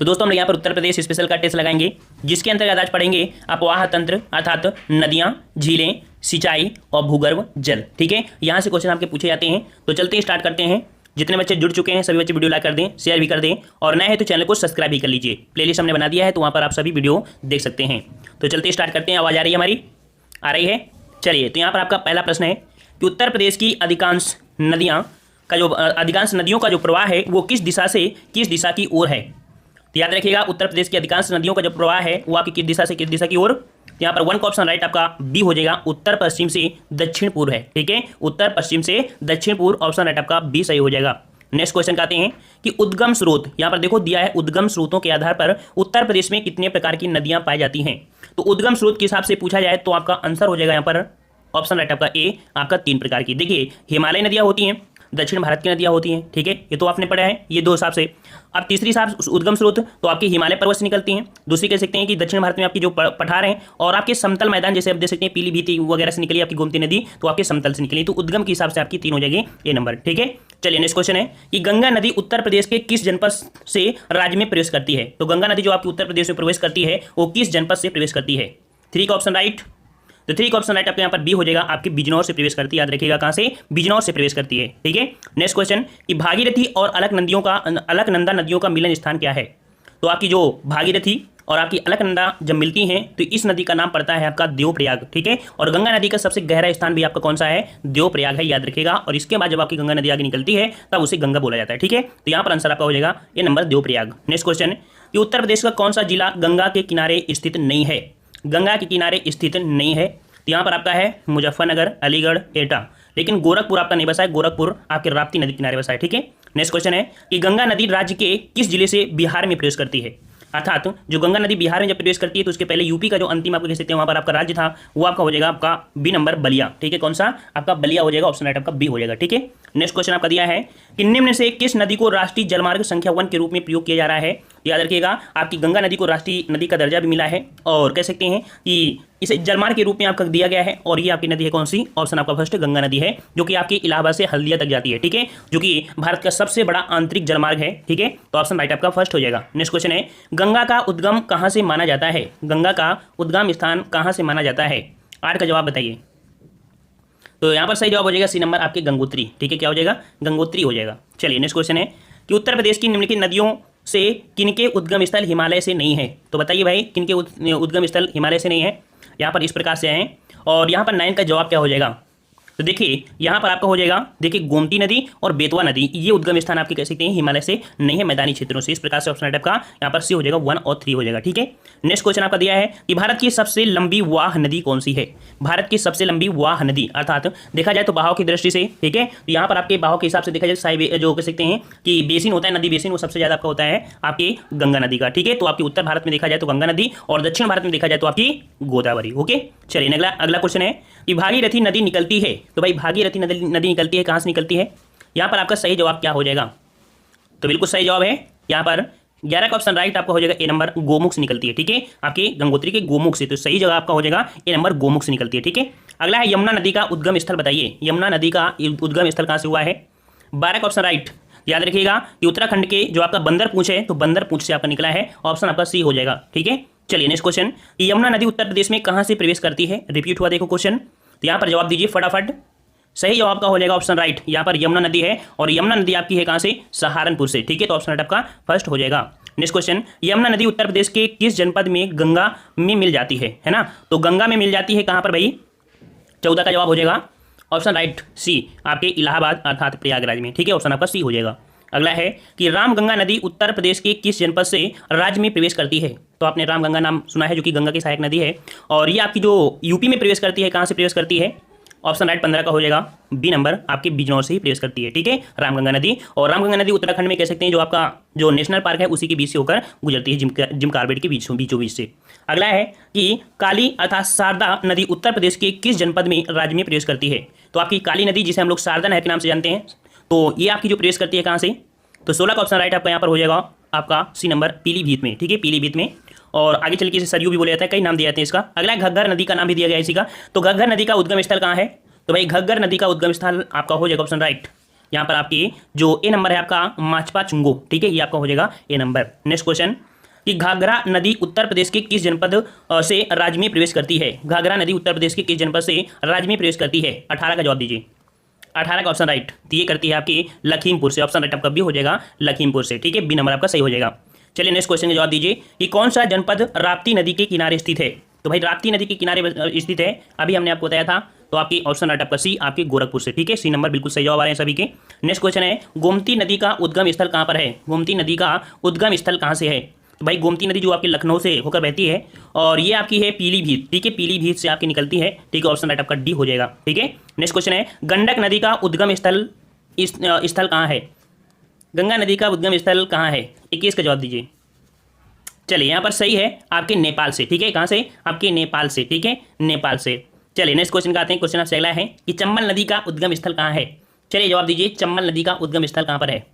तो दोस्तों हम यहाँ पर उत्तर प्रदेश स्पेशल का टेस्ट लगाएंगे, जिसके अंतर्गत आज पढ़ेंगे अपवाह तंत्र अर्थात नदियाँ, झीलें, सिंचाई और भूगर्भ जल। ठीक है, यहाँ से क्वेश्चन आपके पूछे जाते हैं। तो चलते स्टार्ट करते हैं। जितने बच्चे जुड़ चुके हैं सभी बच्चे वीडियो लाइक कर दें, शेयर भी कर दें, और नए हैं तो चैनल को सब्सक्राइब भी कर लीजिए। प्लेलिस्ट हमने बना दिया है, तो वहाँ पर आप सभी वीडियो देख सकते हैं। तो चलते स्टार्ट करते हैं। आवाज़ आ रही है हमारी? आ रही है। चलिए, तो यहाँ पर आपका पहला प्रश्न है कि उत्तर प्रदेश की अधिकांश नदियों का जो प्रवाह है वो किस दिशा की ओर है। तो याद रखिएगा, उत्तर प्रदेश की अधिकांश नदियों का जो प्रवाह है वो आपकी किस दिशा की ओर। तो यहाँ पर वन का ऑप्शन राइट आपका बी हो जाएगा, उत्तर पश्चिम से दक्षिण पूर्व है। ठीक है, उत्तर पश्चिम से दक्षिण पूर्व, ऑप्शन राइट आपका बी सही हो जाएगा। नेक्स्ट क्वेश्चन आते हैं कि उद्गम स्रोत, यहाँ पर देखो दिया है उद्गम स्रोतों के आधार पर उत्तर प्रदेश में कितने प्रकार की नदियां पाई जाती हैं। तो उद्गम स्रोत के हिसाब से पूछा जाए तो आपका आंसर हो जाएगा यहाँ पर ऑप्शन राइट आपका ए, आपका 3 प्रकार की। देखिए, हिमालय नदियां होती हैं, दक्षिण भारत की नदियां होती हैं। ठीक है, ये तो आपने पढ़ा है, ये 2 हिसाब से। अब तीसरी हिसाब उद्गम स्रोत तो आपकी हिमालय पर्वत से निकलती हैं। दूसरी कह सकते हैं कि दक्षिण भारत में आपकी जो पठार हैं और आपके समतल मैदान, जैसे आप देख सकते हैं पीलीभीत वगैरह से निकली आपकी गोमती नदी, तो आपके समतल से निकली। तो उद्गम के हिसाब से आपकी 3 हो जाएगी ये नंबर। ठीक है, चलिए नेक्स्ट क्वेश्चन है कि गंगा नदी उत्तर प्रदेश के किस जनपद से राज्य में प्रवेश करती है। तो गंगा नदी जो आपकी उत्तर प्रदेश में प्रवेश करती है वो किस जनपद से प्रवेश करती है। 3 का ऑप्शन राइट। तो 3 का ऑप्शन राइट आपके यहाँ पर बी हो जाएगा, आपकी बिजनौर से प्रवेश करती है। याद रखिएगा कहाँ से, बिजनौर से प्रवेश करती है। ठीक है, नेक्स्ट क्वेश्चन कि भागीरथी और अलकनंदा नदियों का मिलन स्थान क्या है। तो आपकी जो भागीरथी और आपकी अलकनंदा जब मिलती हैं तो इस नदी का नाम पड़ता है आपका देवप्रयाग। ठीक है, और गंगा नदी का सबसे गहरा स्थान भी आपका कौन सा है, देवप्रयाग है। याद रखिएगा, और इसके बाद जब आपकी गंगा नदी आगे निकलती है तब उसे गंगा बोला जाता है। ठीक है, तो यहाँ पर आंसर आपका हो जाएगा ये नंबर देवप्रयाग। नेक्स्ट क्वेश्चन कि उत्तर प्रदेश का कौन सा जिला गंगा के किनारे स्थित नहीं है। गंगा के किनारे स्थित नहीं है, तो यहाँ पर आपका है मुजफ्फरनगर, अलीगढ़, एटा। लेकिन गोरखपुर आपका नहीं बसा है, गोरखपुर आपके राप्ती नदी किनारे बसा है। ठीक है, नेक्स्ट क्वेश्चन है कि गंगा नदी राज्य के किस जिले से बिहार में प्रवेश करती है। अर्थात जो गंगा नदी बिहार में जब प्रवेश करती है तो उसके पहले यूपी का जो अंतिम आपको कह सकते हैं वहाँ पर आपका राज्य था वो आपका हो जाएगा आपका बी नंबर बलिया। ठीक है, कौन सा आपका बलिया हो जाएगा, ऑप्शन राइट आपका बी हो जाएगा। ठीक है, नेक्स्ट क्वेश्चन आपका दिया है कि निम्न से किस नदी को राष्ट्रीय जलमार्ग संख्या 1 के रूप में प्रयोग किया जा रहा है। याद रखिएगा, आपकी गंगा नदी को राष्ट्रीय नदी का दर्जा भी मिला है, और कह सकते हैं कि इसे जलमार्ग के रूप में आपका दिया गया है। और ये आपकी नदी है कौन सी, ऑप्शन आपका फर्स्ट गंगा नदी है, जो कि आपकी इलाहाबाद से हल्दिया तक जाती है। ठीक है, जो कि भारत का सबसे बड़ा आंतरिक जलमार्ग है। ठीक है, तो ऑप्शन राइट आपका फर्स्ट हो जाएगा। नेक्स्ट क्वेश्चन है गंगा का उद्गम कहाँ से माना जाता है। गंगा का उद्गम स्थान कहाँ से माना जाता है। 8 का जवाब बताइए। तो यहाँ पर सही जवाब हो जाएगा सी नंबर आपके गंगोत्री। ठीक है, क्या हो जाएगा, गंगोत्री हो जाएगा। चलिए नेक्स्ट क्वेश्चन है कि उत्तर प्रदेश की निम्नलिखित नदियों से किनके उद्गम स्थल हिमालय से नहीं है। तो बताइए भाई, किनके उद्गम स्थल हिमालय से नहीं है। यहाँ पर इस प्रकार से आए, और यहाँ पर 9 का जवाब क्या हो जाएगा। तो देखिए यहाँ पर आपका हो जाएगा, देखिए गोमती नदी और बेतवा नदी, ये उद्गम स्थान आपके कह सकते हैं हिमालय से नहीं है, मैदानी क्षेत्रों से। इस प्रकार से ऑप्शन आपका यहाँ पर सी हो जाएगा, 1 और 3 हो जाएगा। ठीक है, नेक्स्ट क्वेश्चन आपका दिया है कि भारत की सबसे लंबी वाह नदी कौन सी है। भारत की सबसे लंबी वाह नदी, अर्थात देखा जाए तो बहाव की दृष्टि से। ठीक है, तो यहाँ पर आपके बहाव के हिसाब से देखा जाए साई जो कह सकते हैं कि बेसिन होता है, नदी बेसिन, वो सबसे ज्यादा आपका होता है आपकी गंगा नदी का। ठीक है, तो आपकी उत्तर भारत में देखा जाए तो गंगा नदी, और दक्षिण भारत में देखा जाए तो आपकी गोदावरी। ओके, चलिए अगला क्वेश्चन है कि भागीरथी नदी निकलती है। तो भाई भागीरथी नदी निकलती है, कहाँ से निकलती है। यहाँ पर आपका सही जवाब क्या हो जाएगा। तो बिल्कुल सही जवाब है यहाँ पर 11 का ऑप्शन राइट आपका हो जाएगा ए नंबर, गोमुख से निकलती है। ठीक है, आपके गंगोत्री के गोमुख से, तो सही जगह आपका हो जाएगा ए नंबर, गोमुख से निकलती है। ठीक है, अगला है यमुना नदी का उद्गम स्थल बताइए। यमुना नदी का उद्गम स्थल कहाँ से हुआ है। 12 का ऑप्शन राइट। याद रखिएगा कि उत्तराखंड के जो आपका बंदरपूंछ है, तो बंदरपूंछ से आपका निकला है, ऑप्शन आपका सी हो जाएगा। ठीक है, चलिए नेक्स्ट क्वेश्चन, यमुना नदी उत्तर प्रदेश में कहाँ से प्रवेश करती है। रिपीट हुआ देखो क्वेश्चन, तो यहाँ पर जवाब दीजिए फटाफट। सही जवाब का हो जाएगा ऑप्शन राइट, यहाँ पर यमुना नदी है, और यमुना नदी आपकी है कहाँ से, सहारनपुर से। ठीक है, तो ऑप्शन राइट आपका फर्स्ट हो जाएगा। नेक्स्ट क्वेश्चन, यमुना नदी उत्तर प्रदेश के किस जनपद में गंगा में मिल जाती है ना। तो गंगा में मिल जाती है कहाँ पर भाई, 14 का जवाब हो जाएगा ऑप्शन राइट सी, आपके इलाहाबाद अर्थात प्रयागराज में। ठीक है, ऑप्शन आपका सी हो जाएगा। अगला है कि रामगंगा नदी उत्तर प्रदेश के किस जनपद से राज्य में प्रवेश करती है। तो आपने रामगंगा नाम सुना है, जो कि गंगा की सहायक नदी है, और ये आपकी जो यूपी में प्रवेश करती है, कहाँ से प्रवेश करती है। ऑप्शन राइट 15 का हो जाएगा बी नंबर, आपके बिजनौर से ही प्रवेश करती है। ठीक है, रामगंगा नदी, और रामगंगा नदी उत्तराखंड में कह सकते हैं जो आपका जो नेशनल पार्क है उसी के बीच से होकर गुजरती है, जिम कार्बेट के बीचों बीच से। अगला है कि काली अर्थात शारदा नदी उत्तर प्रदेश के किस जनपद में राज्य में प्रवेश करती है। तो आपकी काली नदी, जिसे हम लोग शारदा नहर के नाम से जानते हैं, तो ये आपकी जो प्रवेश करती है कहाँ से। तो 16 का ऑप्शन राइट आपका यहाँ पर हो जाएगा आपका सी नंबर, पीलीभीत में। ठीक है, पीलीभीत में, और आगे चल के इसे सरयू भी बोला जाता है, कई नाम दिए जाते हैं इसका। अगला घग्गर नदी का नाम भी दिया गया इसी का। तो घग्गर नदी का उद्गम स्थल कहाँ है। तो भाई घग्गर नदी का उद्गम स्थल आपका हो जाएगा ऑप्शन राइट यहाँ पर आपकी जो ए नंबर है आपका माचपा चुंगो, ठीक है, ये आपका हो जाएगा ए नंबर। नेक्स्ट क्वेश्चन कि घाघरा नदी उत्तर प्रदेश के किस जनपद से राज्य में प्रवेश करती है? घाघरा नदी उत्तर प्रदेश के किस जनपद से राज्य में प्रवेश करती है? 18 का जवाब दीजिए। 18 का ऑप्शन राइट, तो ये करती है आपकी लखीमपुर से। ऑप्शन राइट आपका बी हो जाएगा लखीमपुर से, ठीक है, बी नंबर आपका सही हो जाएगा। चलिए नेक्स्ट क्वेश्चन का जवाब दीजिए कि कौन सा जनपद राप्ती नदी के किनारे स्थित है? तो भाई राप्ती नदी के किनारे स्थित है, अभी हमने आपको बताया था, तो आपकी ऑप्शन राइट आपका सी, आपके गोरखपुर से, ठीक है, सी नंबर बिल्कुल सही जवाब आ रहे हैं सभी के। नेक्स्ट क्वेश्चन है गोमती नदी का उद्गम स्थल कहाँ पर है? गोमती नदी का उद्गम स्थल कहाँ से है? तो भाई गोमती नदी जो आपकी लखनऊ से होकर बहती है और ये आपकी है पीलीभीत, ठीक है, पीलीभीत से आपकी निकलती है, ठीक है, ऑप्शन राइट आपका डी हो जाएगा, ठीक है। नेक्स्ट क्वेश्चन है गंडक नदी का उद्गम स्थल स्थल कहाँ है? गंगा नदी का उद्गम स्थल कहाँ है? 21 का जवाब दीजिए। चलिए यहाँ पर सही है आपके नेपाल से, ठीक है, कहाँ से? आपके नेपाल से, ठीक है, नेपाल से। चलिए नेक्स्ट क्वेश्चन का आते हैं। क्वेश्चन आपसे अगला है कि चंबल नदी का उद्गम स्थल कहाँ है? चलिए जवाब दीजिए, चंबल नदी का उद्गम स्थल कहाँ पर है?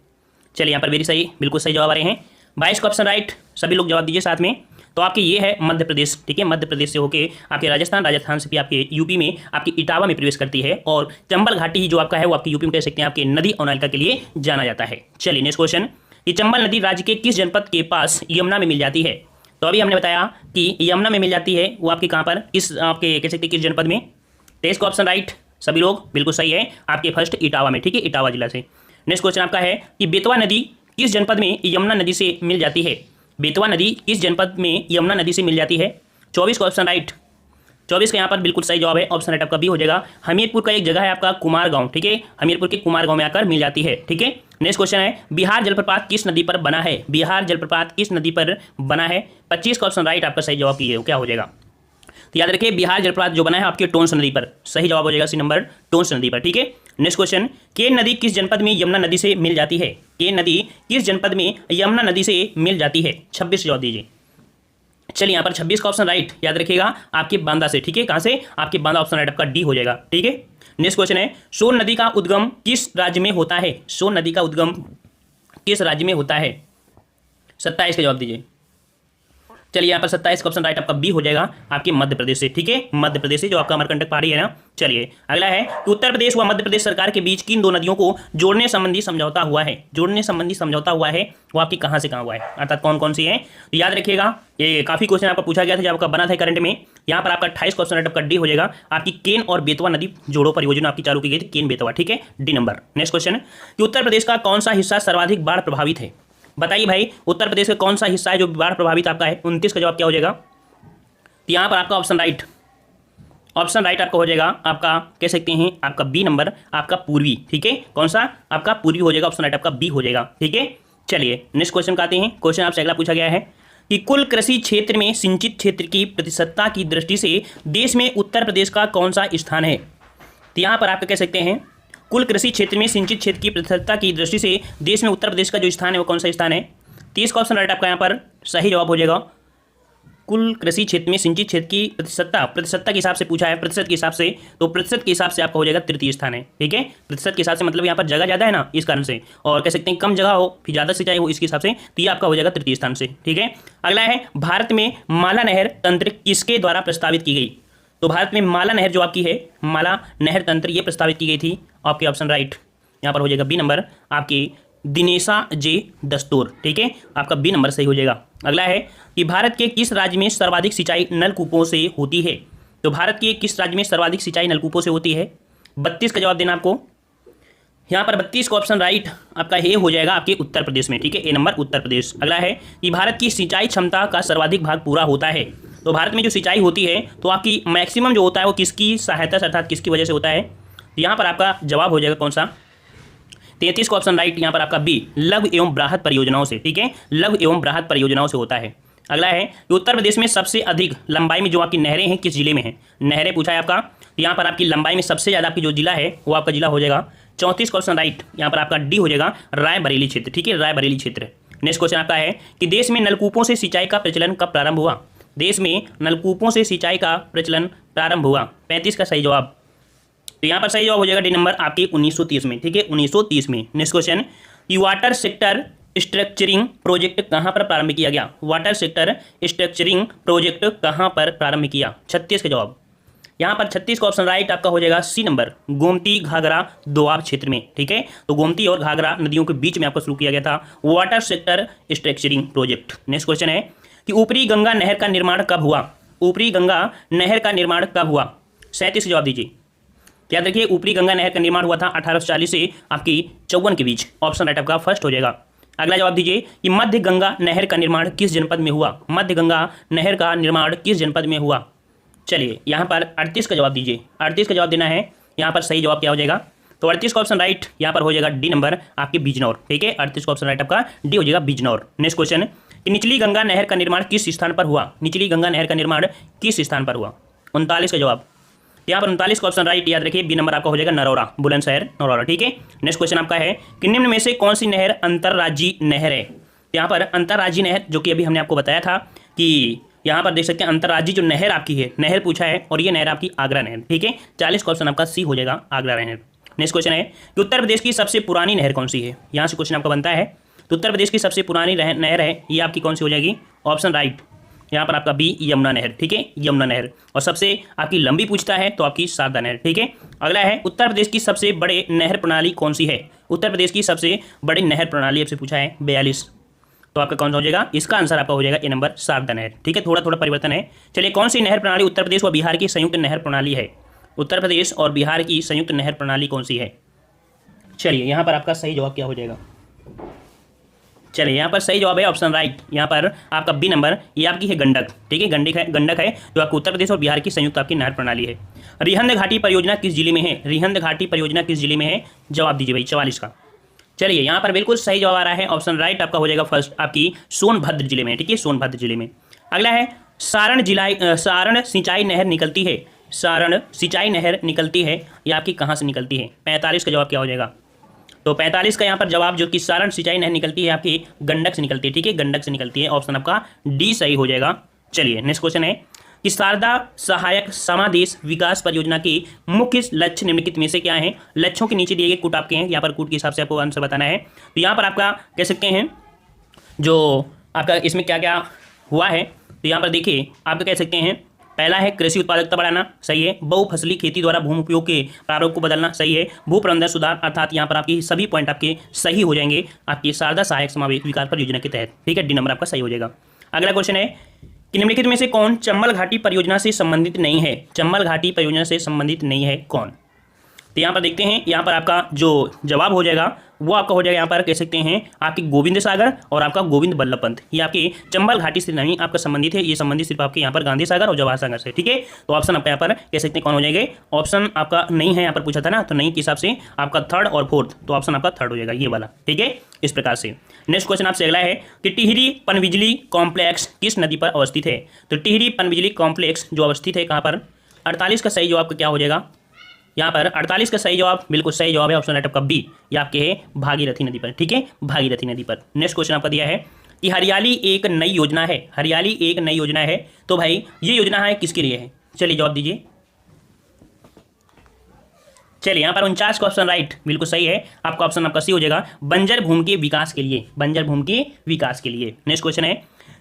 चलिए यहाँ पर वेरी सही, बिल्कुल सही जवाब आ रहे हैं। 22 का ऑप्शन राइट, सभी लोग जवाब दीजिए साथ में। तो आपके ये है मध्य प्रदेश, ठीक है, मध्य प्रदेश से होके आपके राजस्थान, राजस्थान से भी आपके यूपी में आपकी इटावा में प्रवेश करती है और चंबल घाटी ही जो आपका है वो आपकी यूपी में कह सकते हैं आपके नदी और नालिका के लिए जाना जाता है। चलिए नेक्स्ट क्वेश्चन, ये चंबल नदी राज्य के किस जनपद के पास यमुना में मिल जाती है? तो अभी हमने बताया कि यमुना में मिल जाती है, वो आपके कहाँ पर, किस आपके कह सकते हैं किस जनपद में? 23 का ऑप्शन राइट, सभी लोग बिल्कुल सही है, आपके फर्स्ट इटावा में, ठीक है, इटावा जिला से। नेक्स्ट क्वेश्चन आपका है कि बेतवा नदी किस जनपद में यमुना नदी से मिल जाती है? बेतवा नदी किस जनपद में यमुना नदी से मिल जाती है? 24 का ऑप्शन राइट, 24 का यहाँ पर बिल्कुल सही जवाब है, ऑप्शन राइट आपका बी हो जाएगा। हमीरपुर का एक जगह है आपका कुमार गांव, ठीक है, हमीरपुर के कुमार गांव में आकर मिल जाती है, ठीक है। नेक्स्ट क्वेश्चन है बिहार जलप्रपात किस नदी पर बना है? बिहार जलप्रपात किस नदी पर बना है? 25 का ऑप्शन राइट आपका सही जवाब की है, क्या हो जाएगा? तो याद रखिए बिहार जलप्रपात जो बना है आपके टोंस नदी पर, सही जवाब हो जाएगा सी नंबर, टोंस नदी पर, ठीक है। नेक्स्ट क्वेश्चन, केन नदी किस जनपद में यमुना नदी से मिल जाती है? केन नदी किस जनपद में यमुना नदी से मिल जाती है? 26 जवाब दीजिए। चलिए यहाँ पर 26 का ऑप्शन राइट, याद रखिएगा आपके बांदा से, ठीक है, कहाँ से? आपके बांदा, ऑप्शन राइट आपका डी हो जाएगा, ठीक है। नेक्स्ट क्वेश्चन है सोन नदी का उद्गम किस राज्य में होता है? सोन नदी का उद्गम किस राज्य में होता है? 27 का जवाब दीजिए। चलिए यहाँ पर 27 का ऑप्शन राइट आपका बी हो जाएगा, आपके मध्य प्रदेश से, ठीक है, मध्य प्रदेश से, जो आपका अमरकंटक पहाड़ी है ना। चलिए अगला है कि उत्तर प्रदेश व मध्य प्रदेश सरकार के बीच किन दो नदियों को जोड़ने संबंधी समझौता हुआ है? जोड़ने संबंधी समझौता हुआ है, वो आपकी कहाँ से कहाँ हुआ है, अर्थात कौन कौन सी है? तो याद रखिएगा ये काफी क्वेश्चन आपका पूछा गया था जब आपका बना था करंट में। यहाँ पर आपका 28 का ऑप्शन राइट आपका डी हो जाएगा, आपकी केन और बेतवा नदी जोड़ो परियोजना आपकी चालू की गई थी, केन बेतवा, ठीक है, डी नंबर। नेक्स्ट क्वेश्चन कि उत्तर प्रदेश का कौन सा हिस्सा सर्वाधिक बाढ़ प्रभावित है? बताइए भाई, उत्तर प्रदेश का कौन सा हिस्सा है जो बाढ़ प्रभावित आपका है? 29 का जवाब क्या हो जाएगा? तो यहाँ पर आपका ऑप्शन राइट, ऑप्शन राइट आपका हो जाएगा, आपका कह सकते हैं आपका बी नंबर, आपका पूर्वी, ठीक है, कौन सा? आपका पूर्वी हो जाएगा, ऑप्शन राइट आपका बी हो जाएगा, ठीक है। चलिए नेक्स्ट क्वेश्चन का आते हैं। क्वेश्चन आपसे अगला पूछा गया है कि कुल कृषि क्षेत्र में सिंचित क्षेत्र की प्रतिशतता की दृष्टि से देश में उत्तर प्रदेश का कौन सा स्थान है? तो यहाँ पर आप कह सकते हैं कुल कृषि क्षेत्र में सिंचित क्षेत्र की प्रतिशतता की दृष्टि से देश में उत्तर प्रदेश का जो स्थान है वो कौन सा स्थान है? 30 का ऑप्शन राइट आपका यहाँ पर सही जवाब हो जाएगा। कुल कृषि क्षेत्र में सिंचित क्षेत्र की प्रतिशतता के हिसाब से पूछा है, प्रतिशत के हिसाब से, तो प्रतिशत के हिसाब से आपका हो जाएगा तृतीय स्थान है, ठीक है। प्रतिशत के हिसाब से मतलब यहाँ पर जगह ज़्यादा है ना, इस कारण से, और कह सकते हैं कम जगह हो फिर ज़्यादा सिंचाई हो, इसके हिसाब से, तो ये आपका हो जाएगा तृतीय स्थान से, ठीक है। अगला है भारत में माला नहर तंत्र किसके द्वारा प्रस्तावित की गई? तो भारत में माला नहर जो आपकी है, माला नहर तंत्र, ये प्रस्तावित की गई थी, आपके ऑप्शन राइट यहाँ पर हो जाएगा बी नंबर, आपकी दिनेशा जे दस्तूर, ठीक है, आपका बी नंबर सही हो जाएगा। अगला है कि भारत के किस राज्य में सर्वाधिक सिंचाई नलकूपों से होती है? तो भारत के किस राज्य में सर्वाधिक सिंचाई नलकूपों से होती है? 32 का जवाब देना आपको। यहाँ पर 32 का ऑप्शन राइट आपका ए हो जाएगा, आपके उत्तर प्रदेश में, ठीक है, ए नंबर उत्तर प्रदेश। अगला है कि भारत की सिंचाई क्षमता का सर्वाधिक भाग पूरा होता है। तो भारत में जो सिंचाई होती है तो आपकी मैक्सिमम जो होता है वो किसकी सहायता से अर्थात किसकी वजह से होता है? तो यहाँ पर आपका जवाब हो जाएगा कौन सा? 33 का ऑप्शन राइट यहाँ पर आपका बी, लघु एवं बृहत परियोजनाओं से, ठीक है, लघु एवं बृहत परियोजनाओं से होता है। अगला है कि उत्तर प्रदेश में सबसे अधिक लंबाई में जो आपकी नहरें हैं किस जिले में हैं? नहरें पूछा है आपका, तो यहाँ पर आपकी लंबाई में सबसे ज़्यादा आपकी जो जिला है वो आपका जिला हो जाएगा 34 का ऑप्शन राइट यहाँ पर आपका डी हो जाएगा, रायबरेली क्षेत्र, ठीक है, रायबरेली क्षेत्र। नेक्स्ट क्वेश्चन आपका है कि देश में नलकूपों से सिंचाई का प्रचलन कब प्रारंभ हुआ? देश में नलकूपों से सिंचाई का प्रचलन प्रारंभ हुआ, 35 का सही जवाब। तो यहाँ पर सही जवाब हो जाएगा डी नंबर, आपकी 1930 में, ठीक है, 1930 में। नेक्स्ट क्वेश्चन कि वाटर सेक्टर स्ट्रक्चरिंग प्रोजेक्ट कहाँ पर प्रारंभ किया गया? वाटर सेक्टर स्ट्रक्चरिंग प्रोजेक्ट कहाँ पर प्रारंभ किया? 36 का जवाब। यहाँ पर 36 का ऑप्शन राइट आपका हो जाएगा सी नंबर, गोमती घाघरा दोआब क्षेत्र में। ठीक है, तो गोमती और घाघरा नदियों के बीच में आपको शुरू किया गया था water sector structuring project. Next question है कि ऊपरी गंगा नहर का निर्माण कब हुआ? ऊपरी गंगा नहर का निर्माण कब हुआ? 37 जवाब दीजिए। याद रखिए ऊपरी गंगा नहर का निर्माण हुआ था 1840 से आपकी 54 के बीच। ऑप्शन राइट आपका फर्स्ट हो जाएगा। अगला जवाब दीजिए कि मध्य गंगा नहर का निर्माण किस जनपद में हुआ? मध्य गंगा नहर का निर्माण किस जनपद में हुआ? चलिए यहाँ पर 38 का जवाब दीजिए। 38 का जवाब देना है। यहाँ पर सही जवाब क्या हो जाएगा? तो 38 का ऑप्शन राइट यहाँ पर हो जाएगा डी नंबर आपके बिजनौर। ठीक है, 38 का ऑप्शन राइट आपका डी हो जाएगा बिजनौर। नेक्स्ट क्वेश्चन कि निचली गंगा नहर का निर्माण किस स्थान पर हुआ? निचली गंगा नहर का निर्माण किस स्थान पर हुआ? 39 का जवाब। यहाँ पर 39 का ऑप्शन राइट याद रखिए बी नंबर आपका हो जाएगा नरौरा, बुलंदशहर नरौरा। ठीक है, नेक्स्ट क्वेश्चन आपका है कि निम्न में से कौन सी नहर अंतर्राज्यीय नहर है? यहाँ पर अंतर्राज्यीय नहर जो कि अभी हमने आपको बताया था कि यहाँ पर देख सकते हैं अंतर्राज्यीय जो नहर आपकी है, नहर पूछा है और ये नहर आपकी आगरा नहर। ठीक है, 40 का ऑप्शन आपका सी हो जाएगा आगरा नहर। नेक्स्ट क्वेश्चन है कि उत्तर प्रदेश की सबसे पुरानी नहर कौन सी है? यहाँ से क्वेश्चन आपका बनता है तो उत्तर प्रदेश की सबसे पुरानी नहर है ये आपकी कौन सी हो जाएगी? ऑप्शन राइट यहाँ पर आपका बी यमुना नहर। ठीक है, यमुना नहर। और सबसे आपकी लंबी पूछता है तो आपकी शारदा नहर। ठीक है, अगला है उत्तर प्रदेश की सबसे बड़े नहर प्रणाली कौन सी है? उत्तर प्रदेश की सबसे बड़ी नहर प्रणाली आपसे पूछा है 42, तो आपका कौन सा हो जाएगा? इसका आंसर आपका हो जाएगा ए नंबर शारदा नहर। ठीक है, थोड़ा थोड़ा परिवर्तन है। चलिए कौन सी नहर प्रणाली उत्तर प्रदेश व बिहार की संयुक्त नहर प्रणाली है? उत्तर प्रदेश और बिहार की संयुक्त नहर प्रणाली कौन सी है? चलिए यहाँ पर आपका सही जवाब क्या हो जाएगा? चलिए यहाँ पर सही जवाब है ऑप्शन राइट यहाँ पर आपका बी नंबर, ये आपकी है गंडक। ठीक है, गंडक है जो आपको उत्तर प्रदेश और बिहार की संयुक्त आपकी नहर प्रणाली है। रिहंद घाटी परियोजना किस जिले में है? रिहंद घाटी परियोजना किस जिले में है? जवाब दीजिए भाई 44 का। चलिए यहाँ पर बिल्कुल सही जवाब आ रहा है ऑप्शन राइट आपका हो जाएगा फर्स्ट आपकी सोनभद्र जिले में। ठीक है, सोनभद्र जिले में। अगला है सारण सिंचाई नहर निकलती है। सारण सिंचाई नहर निकलती है, ये आपकी कहाँ से निकलती है? 45 का जवाब क्या हो जाएगा? तो 45 का यहाँ पर जवाब जो कि सारण सिंचाई नहर निकलती है आपकी गंडक से निकलती है। ठीक है, गंडक से निकलती है। ऑप्शन आपका डी सही हो जाएगा। चलिए नेक्स्ट क्वेश्चन है कि शारदा सहायक समादेश विकास परियोजना के मुख्य लक्ष्य निम्नलिखित में से क्या है? लक्ष्यों के नीचे दिए गए कूट आपके हैं, यहाँ पर कूट के हिसाब से आपको आंसर बताना है। तो यहाँ पर आपका कह सकते हैं जो आपका इसमें क्या क्या हुआ है, तो यहाँ पर देखिए आपका कह सकते हैं पहला है कृषि उत्पादकता बढ़ाना, सही है। बहुफसली खेती द्वारा भूमि उपयोग के प्रारूप को बदलना, सही है। भू प्रबंधन सुधार, अर्थात यहाँ पर आपकी सभी पॉइंट आपके सही हो जाएंगे आपकी शारदा सहायक समावेश विकास परियोजना के तहत। ठीक है, डी नंबर आपका सही हो जाएगा। अगला क्वेश्चन है कि निम्नलिखित में से कौन चंबल घाटी परियोजना से संबंधित नहीं है? चंबल घाटी परियोजना से संबंधित नहीं है कौन? तो यहाँ पर देखते हैं, यहाँ पर आपका जो जवाब हो जाएगा वो आपका हो जाएगा यहाँ पर कह सकते हैं आपकी गोविंद सागर और आपका गोविंद बल्लभ पंत। ये आपकी चंबल घाटी से नहीं आपका संबंधित है, ये संबंधित सिर्फ आपके यहाँ पर गांधी सागर और जवाहर सागर से। ठीक है, तो ऑप्शन आपका यहाँ पर कह सकते हैं कौन हो जाएगा? ऑप्शन आपका नहीं है, यहाँ पर पूछा था ना, तो नहीं के हिसाब से आपका थर्ड और फोर्थ, तो ऑप्शन आपका थर्ड हो जाएगा ये वाला। ठीक है, इस प्रकार से। नेक्स्ट क्वेश्चन आपसे अगला है कि टिहरी पनबिजली कॉम्प्लेक्स किस नदी पर अवस्थित है? तो टिहरी पनबिजली कॉम्प्लेक्स जो अवस्थित है कहाँ पर? 48 का सही जवाब क्या हो जाएगा? यहाँ पर 48 का सही जवाब बिल्कुल सही जवाब है ऑप्शन राइट आपका बी, ये आपके है भागीरथी नदी पर। ठीक है, भागीरथी नदी पर। नेक्स्ट क्वेश्चन आपका दिया है कि हरियाली एक नई योजना है। हरियाली एक नई योजना है, तो भाई ये योजना है किसके लिए है? चलिए जवाब दीजिए। चलिए यहाँ पर 49 का ऑप्शन राइट बिल्कुल सही है, आपका ऑप्शन आपका सी हो जाएगा बंजर भूमि के विकास के लिए, बंजर भूमि के विकास के लिए। नेक्स्ट क्वेश्चन है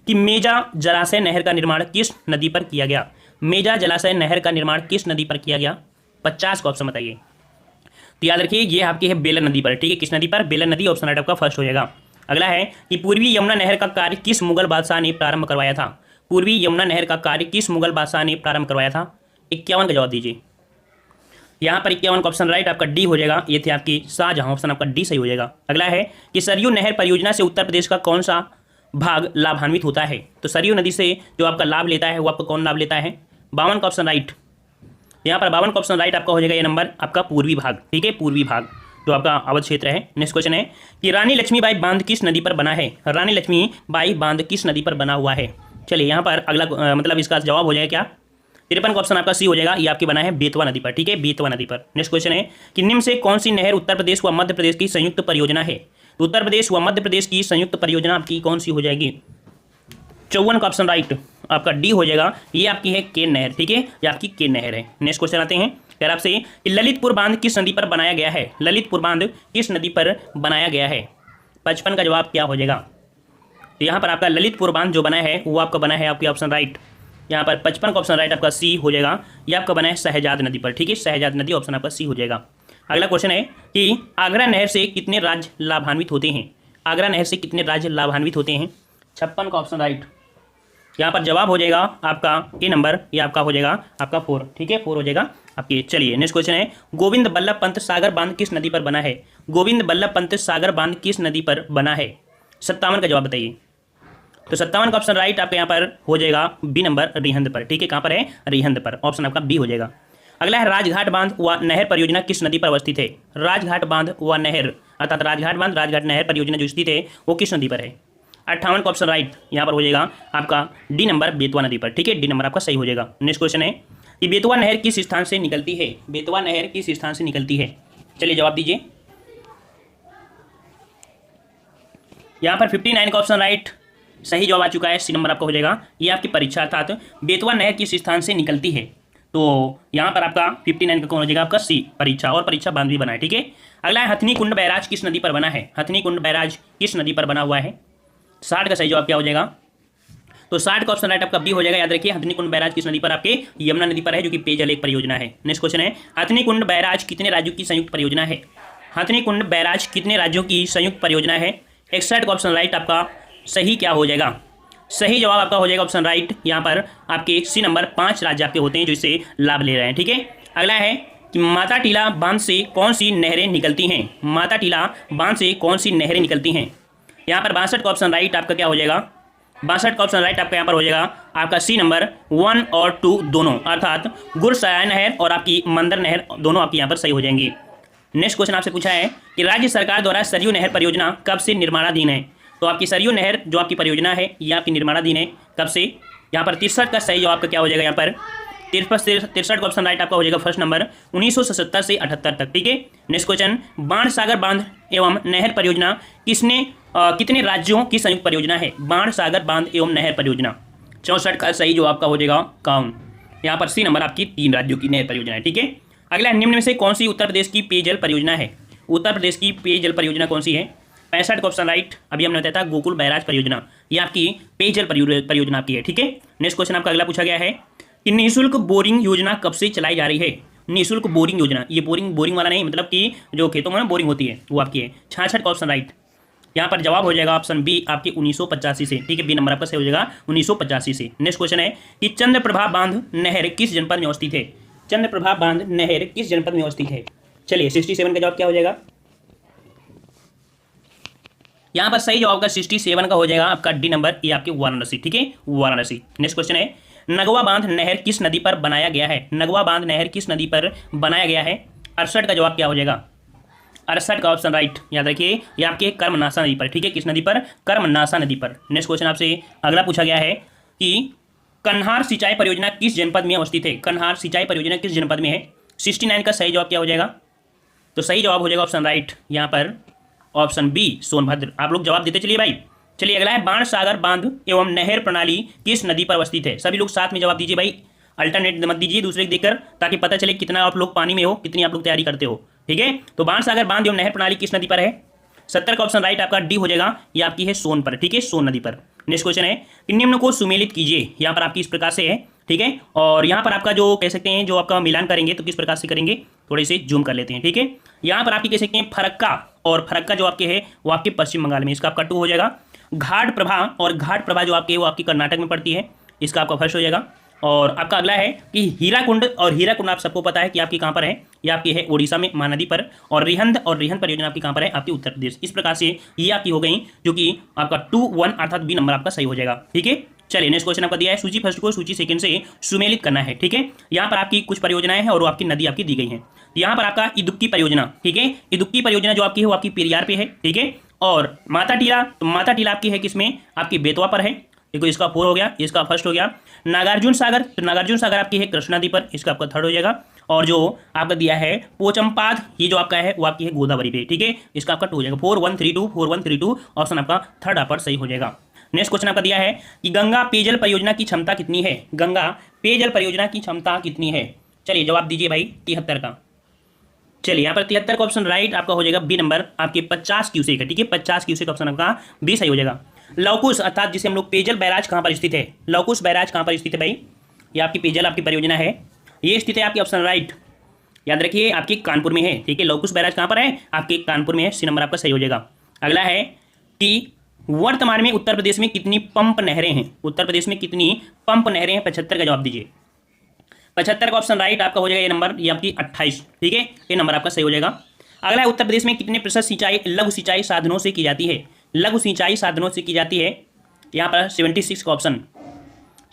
कि मेजा जलाशय नहर का निर्माण किस नदी पर किया गया? मेजा जलाशय नहर का निर्माण किस नदी पर किया गया? 50 का ऑप्शन बताइए। तो याद रखिए ये आपकी है बेलन नदी पर। ठीक है, किस नदी पर? बेलन नदी। ऑप्शन राइट आपका फर्स्ट हो जाएगा। अगला है कि पूर्वी यमुना नहर का कार्य किस मुगल बादशाह ने प्रारंभ करवाया था? पूर्वी यमुना नहर का कार्य किस मुगल बादशाह ने प्रारंभ करवाया था? 51 का जवाब दीजिए। यहाँ पर 51 का ऑप्शन राइट आपका डी हो जाएगा, ये थे आपकी शाहजहां। ऑप्शन आपका डी सही हो जाएगा। अगला है कि सरयू नहर परियोजना से उत्तर प्रदेश का कौन सा भाग लाभान्वित होता है? तो सरयू नदी से जो आपका लाभ लेता है वो आपका कौन लाभ लेता है? 52 का ऑप्शन राइट। यहाँ पर 52 का ऑप्शन राइट आपका हो जाएगा ये नंबर आपका पूर्वी भाग। ठीक है, पूर्वी भाग जो आपका अवध क्षेत्र है। नेक्स्ट क्वेश्चन है कि रानी लक्ष्मीबाई बांध किस नदी पर बना है? रानी लक्ष्मीबाई बांध किस नदी पर बना हुआ है? चलिए यहाँ पर अगला मतलब इसका जवाब हो जाएगा क्या? 53 का ऑप्शन आपका सी हो जाएगा, ये आपकी बना है बेतवा नदी पर। ठीक है, बेतवा नदी पर। नेक्स्ट क्वेश्चन है कि निम्न से कौन सी नहर उत्तर प्रदेश व मध्य प्रदेश की संयुक्त परियोजना है? तो उत्तर प्रदेश व मध्य प्रदेश की संयुक्त परियोजना आपकी कौन सी हो जाएगी? 54 का ऑप्शन राइट आपका डी हो जाएगा, ये आपकी है केन नहर। ठीक है, ये आपकी केन नहर है। नेक्स्ट क्वेश्चन आते हैं कह रहा आपसे कि ललितपुर बांध किस नदी पर बनाया गया है? ललितपुर बांध किस नदी पर बनाया गया है? 55 का जवाब क्या हो जाएगा? तो यहाँ पर आपका ललितपुर बांध जो बना है वो आपका बना है आपकी ऑप्शन राइट, यहाँ पर 55 का ऑप्शन राइट आपका सी हो जाएगा। ये आपका बना है शहजाद नदी पर, ठीक है, शहजाद नदी ऑप्शन आपका सी हो जाएगा। अगला क्वेश्चन है कि आगरा नहर से कितने राज्य लाभान्वित होते हैं? आगरा नहर से कितने राज्य लाभान्वित होते हैं? 56 का ऑप्शन राइट। यहाँ पर जवाब हो जाएगा आपका ए नंबर, ये आपका हो जाएगा आपका 4, ठीक है, 4 हो जाएगा आपके। चलिए नेक्स्ट क्वेश्चन है, गोविंद बल्लभ पंत सागर बांध किस नदी पर बना है? गोविंद बल्लभ पंत सागर बांध किस नदी पर बना है? 57 का जवाब बताइए। तो 57 का ऑप्शन राइट आपका यहाँ पर हो जाएगा बी नंबर, रिहंद पर, ठीक है, कहाँ पर है? रिहंद पर, ऑप्शन आपका बी हो जाएगा। अगला है राजघाट बांध व नहर परियोजना किस नदी पर अवस्थित है? राजघाट बांध व नहर, अर्थात राजघाट बांध राजघाट नहर परियोजना जो स्थित है वो किस नदी पर है? 58 का ऑप्शन राइट यहाँ पर हो जाएगा आपका डी नंबर, बेतवा नदी पर, ठीक है, डी नंबर आपका सही हो जाएगा। नेक्स्ट क्वेश्चन है कि बेतवा नहर किस स्थान से निकलती है? बेतवा नहर किस स्थान से निकलती है? चलिए जवाब दीजिए। यहाँ पर 59 का ऑप्शन राइट सही जवाब आ चुका है, सी नंबर आपका हो जाएगा। ये आपकी परीक्षा, अर्थात बेतवा नहर किस स्थान से निकलती है, तो यहाँ पर आपका 59 का कौन हो जाएगा? आपका सी, परीक्षा, और परीक्षा बांध भी बना है, ठीक है। अगला है हथनी कुंड बैराज किस नदी पर बना है? हथनी कुंड बैराज किस नदी पर बना हुआ है? 60 का सही जवाब क्या हो जाएगा? तो 60 का ऑप्शन राइट आपका बी हो जाएगा। याद रखिए हथनी कुंड बैराज किस नदी पर? आपके यमुना नदी पर है, जो कि पेयजल एक परियोजना है। नेक्स्ट क्वेश्चन है, हथनी कुंड बैराज कितने राज्यों की संयुक्त परियोजना है? हथनी कुंड बैराज कितने राज्यों की संयुक्त परियोजना है? 61 का ऑप्शन राइट आपका सही क्या हो जाएगा? सही जवाब आपका हो जाएगा ऑप्शन राइट, यहाँ पर आपके सी नंबर 5 राज्य आपके होते हैं जो इससे लाभ ले रहे हैं, ठीक है। अगला है कि माता टीला बांध से कौन सी नहरें निकलती हैं? माता टीला बांध से कौन सी नहरें निकलती हैं? यहाँ पर 62 का ऑप्शन राइट आपका क्या हो जाएगा? 62 का ऑप्शन राइट आपका यहाँ पर हो जाएगा आपका सी नंबर 1 और 2 दोनों, अर्थात गुरसराय नहर और आपकी मंदर नहर दोनों आपकी यहाँ पर सही हो जाएंगी। नेक्स्ट क्वेश्चन आपसे पूछा है कि राज्य सरकार द्वारा सरयू नहर परियोजना कब से निर्माणाधीन है? तो आपकी सरयू नहर जो आपकी परियोजना है ये आपकी निर्माणाधीन है कब से? यहाँ पर 63 का सही जवाब आपका क्या हो जाएगा? यहाँ पर 63 का ऑप्शन राइट आपका हो जाएगा फर्स्ट नंबर 1977 से 78 तक, ठीक है। नेक्स्ट क्वेश्चन, बाण सागर बांध एवं नहर परियोजना कितने राज्यों की संयुक्त परियोजना है? बाण सागर बांध एवं नहर परियोजना 64 का सही जवाब आपका हो जाएगा काउन, यहाँ पर सी नंबर आपकी 3 राज्यों की नहर परियोजना है, ठीक है। अगला निम्न में से कौन सी उत्तर प्रदेश की पेयजल परियोजना है? उत्तर प्रदेश की पेयजल परियोजना कौन सी है? 65 का ऑप्शन राइट, अभी हमने बताया था गोकुल बैराज परियोजना, ये आपकी पेयजल परियोजना आपकी है, ठीक है। नेक्स्ट क्वेश्चन आपका अगला पूछा गया है कि निःशुल्क बोरिंग योजना कब से चलाई जा रही है? निःशुल्क बोरिंग योजना, ये बोरिंग वाला नहीं, मतलब कि जो खेतों में ना बोरिंग होती है वो आपकी है। 66 का ऑप्शन राइट, यहाँ पर जवाब हो जाएगा ऑप्शन बी आपकी 1985 से, ठीक है, बी नंबर आपका सही हो जाएगा 1985 से। नेक्स्ट क्वेश्चन है कि चंद्रप्रभा बांध नहर किस जनपद में अवस्थित है? चंद्रप्रभा बांध नहर किस जनपद में अवस्थित है? चलिए 67 का जवाब क्या हो जाएगा? यहाँ पर सही जवाब का 67 का हो जाएगा आपका डी नंबर, ये आपके वाराणसी, ठीक है, वाराणसी। नेक्स्ट क्वेश्चन है, नगवा बांध नहर किस नदी पर बनाया गया है? नगवा बांध नहर किस नदी पर बनाया गया है? 68 का जवाब क्या हो जाएगा? 68 का ऑप्शन राइट, याद रखिए ये आपके कर्मनाशा नदी पर, ठीक है, किस नदी पर? कर्मनाशा नदी पर। नेक्स्ट क्वेश्चन आपसे अगला पूछा गया है कि कन्हार सिंचाई परियोजना किस जनपद में अवस्थित है? कन्हार सिंचाई परियोजना किस जनपद में है? 69 का सही जवाब क्या हो जाएगा? तो सही जवाब हो जाएगा ऑप्शन राइट, यहाँ पर ऑप्शन बी सोनभद्र। आप लोग जवाब देते चलिए भाई। चलिए अगला है बाण सागर बांध एवं नहर प्रणाली किस नदी पर अवस्थित है? सभी लोग साथ में जवाब दीजिए भाई, अल्टरनेट मत दीजिए दूसरे को देखकर, ताकि पता चले कितना आप लोग पानी में हो, कितनी आप लोग तैयारी करते हो, ठीक है। तो बाण सागर बांध एवं नहर प्रणाली किस नदी पर है? 70 का ऑप्शन राइट आपका डी हो जाएगा, ये आपकी है सोन पर, ठीक है, सोन नदी पर। नेक्स्ट क्वेश्चन है कि निम्न को सुमेलित कीजिए, यहाँ पर आपकी इस प्रकार से है, ठीक है, और यहाँ पर आपका जो कह सकते हैं जो आपका मिलान करेंगे तो किस प्रकार से करेंगे, थोड़े से जूम कर लेते हैं, ठीक है। यहाँ पर आपकी कह सकते हैं फरक्का, और फरक्का जो आपके है वो आपके पश्चिम बंगाल में, इसका आपका 2 हो जाएगा। घाट प्रभा, और घाट प्रभा जो आपके वो आपकी कर्नाटक में पड़ती है, इसका आपका फर्स्ट हो जाएगा। और आपका अगला है कि हीराकुंड, और हीराकुंड आप सबको पता है कि आपकी कहाँ पर है, ये आपकी है ओडिशा में महानदी पर। और रिहंद परियोजना आपकी कहाँ पर है? आपकी उत्तर प्रदेश। इस प्रकार से ये आपकी हो गई, जो कि आपका 2-1 अर्थात बी नंबर आपका सही हो जाएगा, ठीक है। चलिए नेक्स्ट क्वेश्चन आपका दिया है सूची फर्स्ट को सूची सेकंड से सुमेलित करना है, ठीक है। यहाँ पर आपकी कुछ परियोजनाएं हैं और वो आपकी नदी आपकी दी गई है। यहाँ पर आपका इदुक्की परियोजना, ठीक है, इदुक्की परियोजना जो आपकी है वो आपकी पेरियार पे है, ठीक है। और माता टीला, तो माता टीला आपकी है किसमें? आपकी बेतवा पर है, देखो इसका 4 हो गया, इसका फर्स्ट हो गया। नागार्जुन सागर, तो नागार्जुन सागर आपकी है कृष्णा नदी पर, इसका आपका 3rd हो जाएगा। और जो आपका दिया है पोचमपाद, ये जो आपका है वो आपकी है गोदावरी पे, ठीक है, इसका आपका 2 हो जाएगा। 4132 ऑप्शन आपका 3rd आप पर सही हो जाएगा। नेक्स्ट क्वेश्चन आपका दिया है कि गंगा पेयजल परियोजना की क्षमता कितनी है? गंगा पेयजल परियोजना की क्षमता कितनी है? चलिए जवाब दीजिए भाई 73 का। चलिए यहाँ पर 73 का ऑप्शन राइट आपका हो जाएगा बी नंबर, आपके 50 क्यूसेक है, ठीक है, 50 क्यूसेक ऑप्शन आपका बी सही हो जाएगा। लवकुश, अर्थात जिसे हम लोग पेयजल बैराज कहाँ पर स्थित है? लवकुश बैराज कहाँ पर स्थित है भाई? ये आपकी पेयजल आपकी परियोजना है, ये स्थित है आपकी ऑप्शन राइट, याद रखिए आपकी कानपुर में है, ठीक है। लौकुश बैराज कहाँ पर है? आपके कानपुर में है, सी नंबर आपका सही हो जाएगा। अगला है कि वर्तमान में उत्तर प्रदेश में कितनी पंप नहरें हैं? उत्तर प्रदेश में कितनी पंप नहरें हैं? 75 का जवाब दीजिए। 75 का ऑप्शन राइट आपका हो जाएगा ये नंबर, ये आपकी 28, ठीक है, ये नंबर आपका सही हो जाएगा। अगला है उत्तर प्रदेश में कितने प्रतिशत सिंचाई लघु सिंचाई साधनों से की जाती है? लघु सिंचाई साधनों से की जाती है, यहाँ पर 76 का ऑप्शन,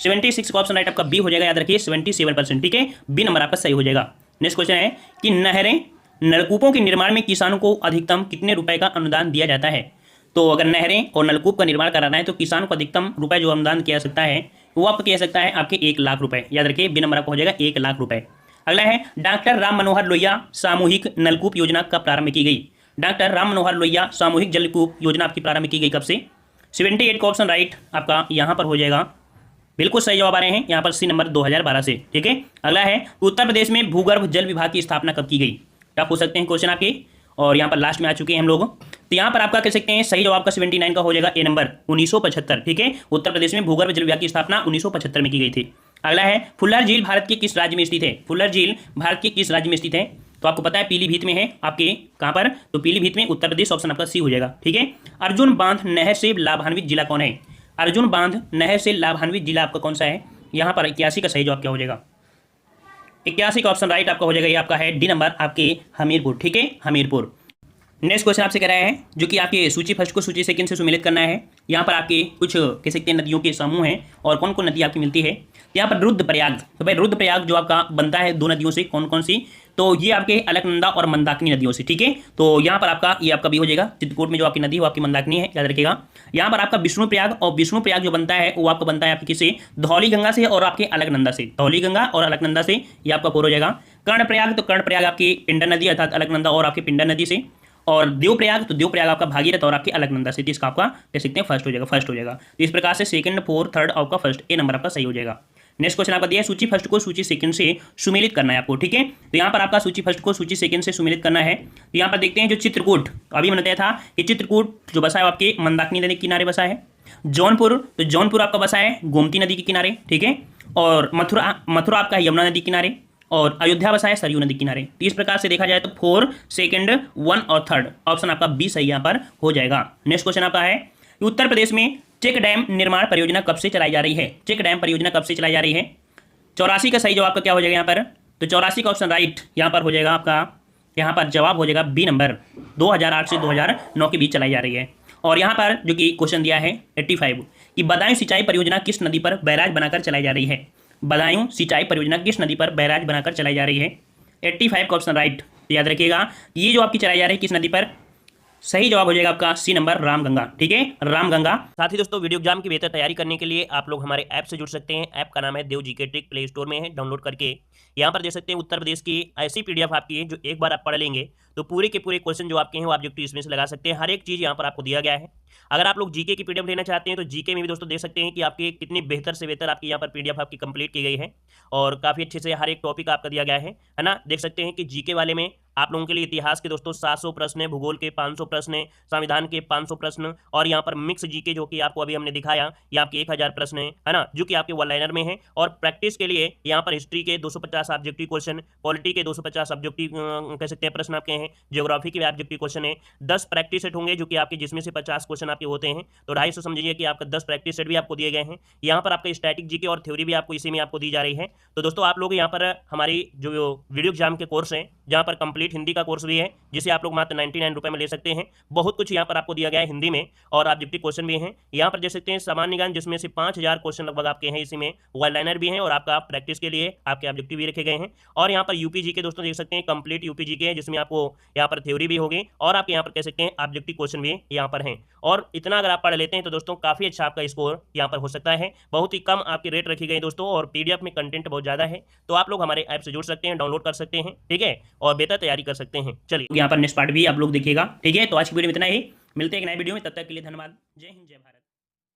76 का ऑप्शन राइट आपका बी हो जाएगा, याद रखिए 77%, ठीक है, बी नंबर आपका सही हो जाएगा। नेक्स्ट क्वेश्चन है कि नहरें नलकूपों के निर्माण में किसानों को अधिकतम कितने रुपए का अनुदान दिया जाता है? तो अगर नहरें और नलकूप का निर्माण कराना है तो किसानों को अधिकतम रुपए जो अनुदान किया सकता है वो आपको किया सकता है आपके 1 लाख रुपए, याद रखिए बी नंबर आपका हो जाएगा 1 लाख रुपए। अगला है डॉक्टर राम मनोहर लोहिया सामूहिक नलकूप योजना कब प्रारंभ की गई? डॉक्टर राम मनोहर लोहिया सामूहिक जलकूप योजना आपकी प्रारंभ की गई कब से? 78 का ऑप्शन राइट आपका यहाँ पर हो जाएगा, बिल्कुल सही जवाब आ रहे हैं यहाँ पर सी नंबर 2012 से, ठीक है। अगला है उत्तर प्रदेश में भूगर्भ जल विभाग की स्थापना कब की गई? टफ हो सकते हैं क्वेश्चन आपके, और यहाँ पर लास्ट में आ चुके हैं हम लोग, तो यहाँ पर आपका कह सकते हैं सही जवाब का 79 का हो जाएगा ए नंबर 1975, ठीक है। उत्तर प्रदेश में भूगर्भ जल विभाग की स्थापना 1975 में की गई थी। अगला है फुल्लर झील भारत के किस राज्य में स्थित है? फुल्लर झील भारत के किस राज्य में स्थित है? तो आपको पता है पीलीभीत में है, आपके कहाँ पर? तो पीलीभीत में, उत्तर प्रदेश, ऑप्शन आपका सी हो जाएगा, ठीक है। अर्जुन बांध नहर से लाभान्वित जिला कौन है? अर्जुन बांध नहर से लाभान्वित जिला आपका कौन सा है? यहाँ पर 81 का सही जवाब क्या हो जाएगा? 81 का ऑप्शन राइट आपका हो जाएगा, ये आपका है डी नंबर आपके हमीरपुर, ठीक है, हमीरपुर। नेक्स्ट क्वेश्चन आपसे कह रहा है जो कि आपके सूची फर्स्ट को सूची सेकंड से सुमेलित करना है। यहाँ पर आपके कुछ कह सकते हैं नदियों के समूह हैं और कौन कौन नदी आपकी मिलती है। यहाँ पर रुद्रप्रयाग, तो भाई रुद्रप्रयाग जो आपका बनता है 2 नदियों से, कौन कौन सी? तो ये आपके अलकनंदा और मंदाकिनी नदियों से, ठीक है। तो यहाँ पर आपका ये आपका भी हो जाएगा, चित्रकूट में जो आपकी नदी है वो आपकी मंदाकिनी है, याद रखिएगा। यहाँ पर आपका विष्णुप्रयाग, और विष्णुप्रयाग जो बनता है वो आपका बनता है आपकी किससे? धौलीगंगा से और आपके अलकनंदा से, धौलीगंगा और अलकनंदा से ये आपका कौन हो जाएगा? कर्णप्रयाग, तो कर्णप्रयाग आपकी पिंडर नदी अर्थात अलकनंदा और आपके पिंडर नदी से, और देवप्रयाग, तो देवप्रयाग आपका भागीरथ और आपके अलकनंदा से, इसका आपका कह सकते हैं फर्स्ट हो जाएगा, फर्स्ट हो जाएगा। तो इस प्रकार से सेकंड, फोर्थ, थर्ड आपका फर्स्ट, ए नंबर आपका सही हो जाएगा। नेक्स्ट क्वेश्चन आपका दिया है सूची फर्स्ट को सूची सेकंड से सुमेलित करना है आपको, ठीक है। तो यहाँ पर आपका सूची फर्स्ट को सूची सेकंड से सुमेलित करना है। तो यहाँ पर देखते हैं जो चित्रकूट, अभी मैंने बताया था कि चित्रकूट जो बसा है आपके मंदाकिनी नदी के किनारे बसा है। जौनपुर, तो जौनपुर आपका बसा है गोमती नदी के किनारे, ठीक है। और मथुरा आपका यमुना नदी किनारे, और अयोध्या बसा है सरयू नदी किनारे। तो इस प्रकार से देखा जाए तो 4, सेकंड, 1 और थर्ड ऑप्शन आपका बी सही यहाँ पर हो जाएगा। नेक्स्ट क्वेश्चन आपका है उत्तर प्रदेश में चेक डैम निर्माण परियोजना कब से चलाई जा रही है? चेक डैम परियोजना कब से चलाई जा रही है? 84 का सही जवाब का क्या हो जाएगा यहाँ पर? तो 84 का ऑप्शन राइट यहाँ पर हो जाएगा आपका, यहाँ पर जवाब हो जाएगा बी नंबर, 2008 से 2009 के बीच चलाई जा रही है। और यहाँ पर जो कि क्वेश्चन दिया है 85 कि बदायूं सिंचाई परियोजना किस नदी पर बैराज बनाकर चलाई जा रही है? बदायूं सिंचाई परियोजना किस नदी पर बैराज बनाकर चलाई जा रही है? 85 का ऑप्शन राइट, याद रखिएगा ये जो आपकी चलाई जा रही है किस नदी पर? सही जवाब हो जाएगा आपका सी नंबर रामगंगा, ठीक है, रामगंगा। साथ ही दोस्तों वीडियो एग्जाम की बेहतर तैयारी करने के लिए आप लोग हमारे ऐप से जुड़ सकते हैं। ऐप का नाम है देव जीके ट्रिक, प्ले स्टोर में है, डाउनलोड करके यहाँ पर देख सकते हैं उत्तर प्रदेश की ऐसी पीडीएफ आपकी है जो एक बार आप पढ़ लेंगे तो पूरे के पूरे क्वेश्चन जो आपके हैं वो ऑब्जेक्टिव इसमें से लगा सकते हैं। हर एक चीज़ यहाँ पर आपको दिया गया है। अगर आप लोग जीके की पीडीएफ लेना चाहते हैं तो जीके में भी दोस्तों देख सकते हैं कि आपकी कितनी बेहतर से बेहतर आपकी यहाँ पर पीडीएफ आपकी कंप्लीट की गई है और काफ़ी अच्छे से हर एक टॉपिक आपका दिया गया है ना। देख सकते हैं कि जीके वाले में आप लोगों के लिए इतिहास के दोस्तों 700 प्रश्न है, भूगोल के 500 प्रश्न है, संविधान के 500 प्रश्न, और यहाँ पर मिक्स जीके जो कि आपको अभी हमने दिखाया ये आपके 1000 प्रश्न है ना, जो कि आपके वन लाइनर में है। और प्रैक्टिस के लिए यहाँ पर हिस्ट्री के 250 ऑब्जेक्टिव क्वेश्चन, पॉलिटी के 250 ऑब्जेक्टिव कह सकते हैं प्रश्न आपके हैं, ज्योग्राफी के ऑब्जेक्टिव क्वेश्चन है, 10 प्रैक्टिस सेट होंगे जो कि आपके जिसमें से 50 क्वेश्चन आपके होते हैं, तो 250 समझिए कि आपका 10 प्रैक्टिस सेट भी आपको दिए गए हैं। यहाँ पर आपका स्टैटिक जीके और थ्योरी भी आपको इसी में आपको दी जा रही है। तो दोस्तों आप लोग यहाँ पर हमारी जो वीडियो एग्जाम के कोर्स हैं जहाँ पर कंप्लीट हिंदी का कोर्स भी है जिसे आप लोग मात्र 99 रुपये में ले सकते हैं। बहुत कुछ यहाँ पर आपको दिया गया है हिंदी में और ऑब्जेक्टिव क्वेश्चन भी हैं। यहाँ पर देख सकते हैं सामान्य ज्ञान जिसमें से 5000 क्वेश्चन लगभग आपके हैं, इसी में वन लाइनर भी हैं और आपका प्रैक्टिस के लिए आपके ऑब्जेक्टिव भी रखे गए हैं। और यहाँ पर यूपीजी के दोस्तों देख सकते हैं कंप्लीट यूपीजी के हैं जिसमें आपको यहाँ पर थ्योरी भी होगी और आपके यहाँ पर कह सकते हैं ऑब्जेक्टिव क्वेश्चन भी यहाँ पर हैं। और इतना अगर आप पढ़ लेते हैं तो दोस्तों काफ़ी अच्छा आपका स्कोर यहाँ पर हो सकता है। बहुत ही कम आपकी रेट रखी गई दोस्तों और पीडीएफ में कंटेंट बहुत ज़्यादा है, तो आप लोग हमारे ऐप से जुड़ सकते हैं, डाउनलोड कर सकते हैं, ठीक है, और बेहतर तैयारी कर सकते हैं। चलिए यहाँ पर नेक्स्ट पार्ट भी आप लोग देखिएगा, ठीक है। तो आज की वीडियो में इतना ही, मिलते हैं एक नए वीडियो में, तब तक के लिए धन्यवाद। जय हिंद, जय भारत।